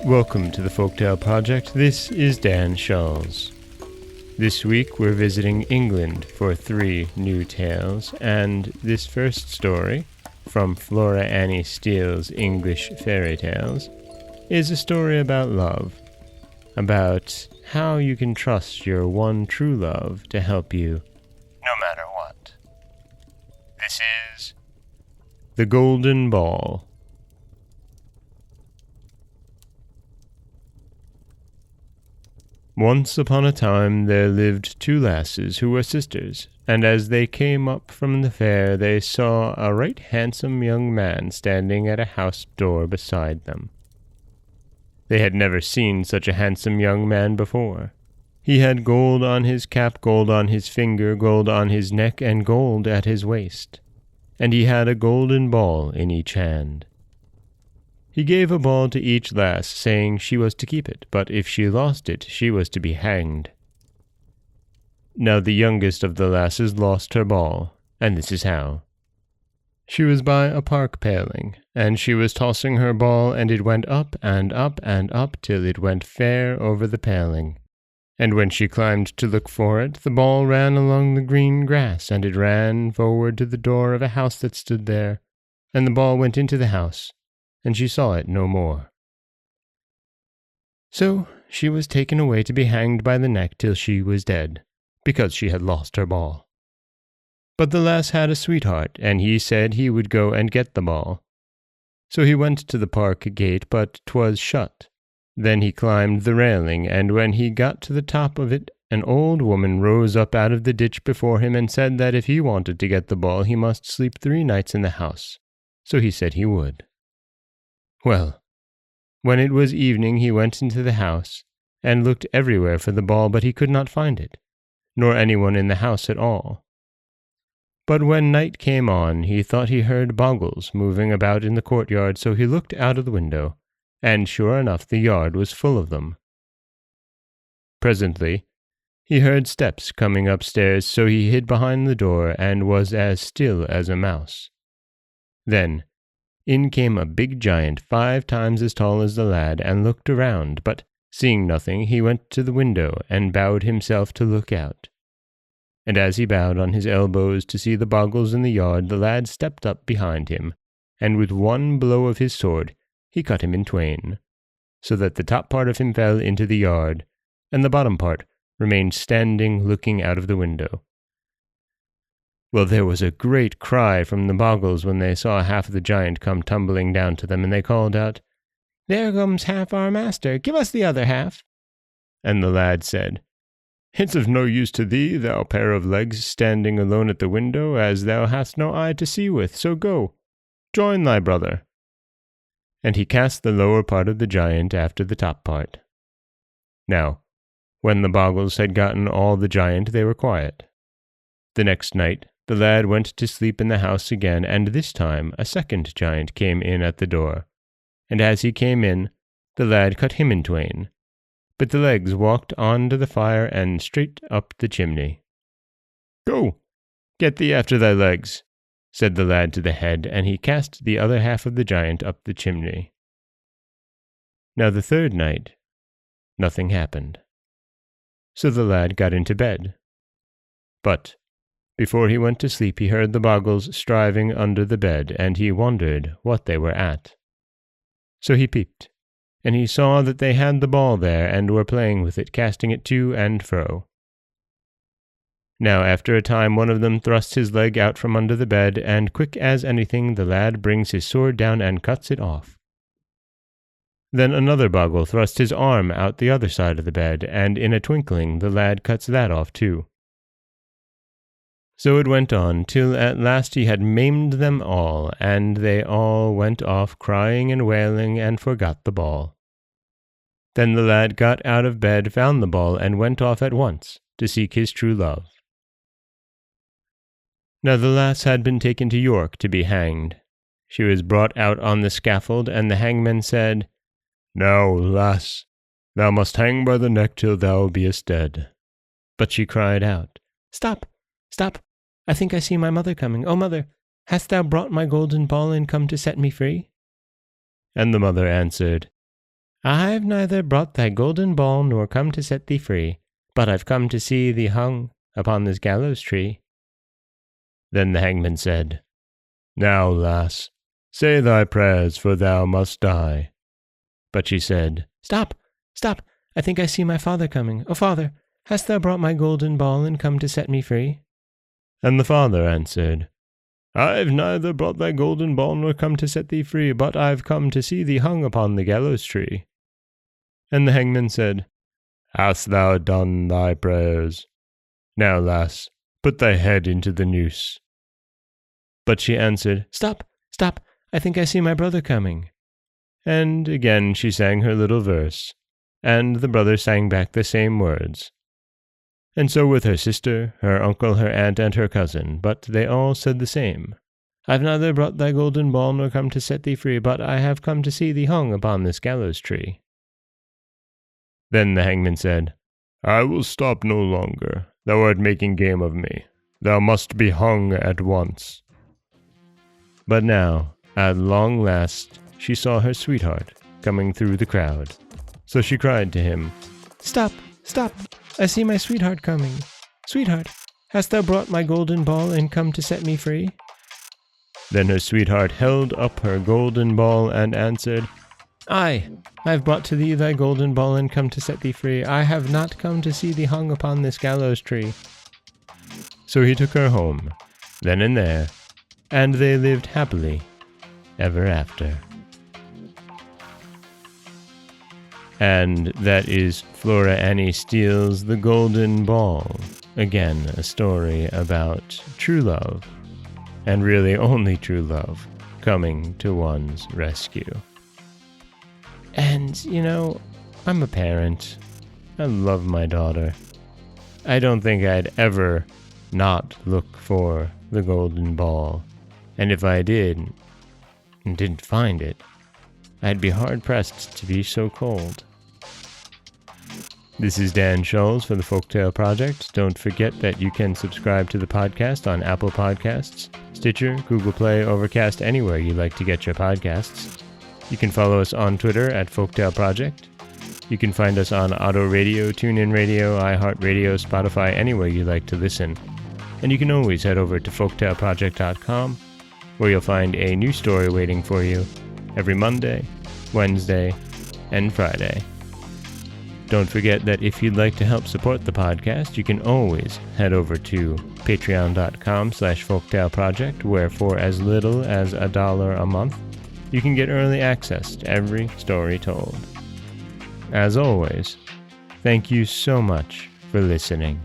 Welcome to the Folktale Project. This is Dan Shawls. This week we're visiting England for 3 new tales, and this first story, from Flora Annie Steele's English Fairy Tales, is a story about love, about how you can trust your one true love to help you no matter what. This is The Golden Ball. Once upon a time there lived 2 lasses who were sisters, and as they came up from the fair they saw a right handsome young man standing at a house door beside them. They had never seen such a handsome young man before. He had gold on his cap, gold on his finger, gold on his neck, and gold at his waist, and he had a golden ball in each hand. He gave a ball to each lass, saying she was to keep it, but if she lost it, she was to be hanged. Now the youngest of the lasses lost her ball, and this is how. She was by a park paling, and she was tossing her ball, and it went up and up and up till it went fair over the paling. And when she climbed to look for it, the ball ran along the green grass, and it ran forward to the door of a house that stood there, and the ball went into the house, and she saw it no more. So she was taken away to be hanged by the neck till she was dead, because she had lost her ball. But the lass had a sweetheart, and he said he would go and get the ball. So he went to the park gate, but 'twas shut. Then he climbed the railing, and when he got to the top of it, an old woman rose up out of the ditch before him and said that if he wanted to get the ball he must sleep 3 nights in the house. So he said he would. Well, when it was evening he went into the house, and looked everywhere for the ball, but he could not find it, nor anyone in the house at all. But when night came on, he thought he heard bogles moving about in the courtyard, so he looked out of the window, and sure enough the yard was full of them. Presently he heard steps coming upstairs, so he hid behind the door, and was as still as a mouse. Then in came a big giant 5 times as tall as the lad, and looked around, but seeing nothing, he went to the window, and bowed himself to look out. And as he bowed on his elbows to see the bogles in the yard, the lad stepped up behind him, and with one blow of his sword he cut him in twain, so that the top part of him fell into the yard, and the bottom part remained standing looking out of the window. Well, there was a great cry from the bogles when they saw half of the giant come tumbling down to them, and they called out, "There comes half our master, give us the other half." And the lad said, "It's of no use to thee, thou pair of legs, standing alone at the window, as thou hast no eye to see with, so go, join thy brother." And he cast the lower part of the giant after the top part. Now, when the bogles had gotten all the giant, they were quiet. The next night the lad went to sleep in the house again, and this time a second giant came in at the door, and as he came in, the lad cut him in twain, but the legs walked on to the fire and straight up the chimney. "Go, get thee after thy legs," said the lad to the head, and he cast the other half of the giant up the chimney. Now the third night nothing happened, so the lad got into bed. But before he went to sleep he heard the bogles striving under the bed, and he wondered what they were at. So he peeped, and he saw that they had the ball there, and were playing with it, casting it to and fro. Now after a time one of them thrusts his leg out from under the bed, and quick as anything the lad brings his sword down and cuts it off. Then another bogle thrust his arm out the other side of the bed, and in a twinkling the lad cuts that off too. So it went on, till at last he had maimed them all, and they all went off crying and wailing, and forgot the ball. Then the lad got out of bed, found the ball, and went off at once to seek his true love. Now the lass had been taken to York to be hanged. She was brought out on the scaffold, and the hangman said, "Now, lass, thou must hang by the neck till thou beest dead." But she cried out, "Stop, stop, I think I see my mother coming. O mother, hast thou brought my golden ball and come to set me free? And the mother answered, I've neither brought thy golden ball nor come to set thee free, but I've come to see thee hung upon this gallows tree. Then the hangman said, Now, lass, say thy prayers, for thou must die. But she said, Stop, stop, I think I see my father coming. O father, hast thou brought my golden ball and come to set me free? And the father answered, I've neither brought thy golden ball nor come to set thee free, but I've come to see thee hung upon the gallows tree. And the hangman said, Hast thou done thy prayers? Now, lass, put thy head into the noose. But she answered, Stop, stop, I think I see my brother coming. And again she sang her little verse, and the brother sang back the same words. And so with her sister, her uncle, her aunt, and her cousin, but they all said the same. I've neither brought thy golden ball nor come to set thee free, but I have come to see thee hung upon this gallows tree. Then the hangman said, I will stop no longer. Thou art making game of me. Thou must be hung at once. But now, at long last, she saw her sweetheart coming through the crowd. So she cried to him, Stop, stop, I see my sweetheart coming. Sweetheart, hast thou brought my golden ball and come to set me free? Then her sweetheart held up her golden ball and answered, Aye, I have brought to thee thy golden ball and come to set thee free. I have not come to see thee hung upon this gallows tree. So he took her home, then and there, and they lived happily ever after. And that is Flora Annie Steals the Golden Ball. Again, a story about true love, and really only true love, coming to one's rescue. And, you know, I'm a parent. I love my daughter. I don't think I'd ever not look for the golden ball. And if I did, and didn't find it, I'd be hard-pressed to be so cold. This is Dan Scholes for the Folktale Project. Don't forget that you can subscribe to the podcast on Apple Podcasts, Stitcher, Google Play, Overcast, anywhere you like to get your podcasts. You can follow us on Twitter at Folktale Project. You can find us on Auto Radio, TuneIn Radio, iHeartRadio, Spotify, anywhere you like to listen. And you can always head over to folktaleproject.com, where you'll find a new story waiting for you every Monday, Wednesday, and Friday. Don't forget that if you'd like to help support the podcast, you can always head over to patreon.com/folktaleproject, where for as little as $1 a month, you can get early access to every story told. As always, thank you so much for listening.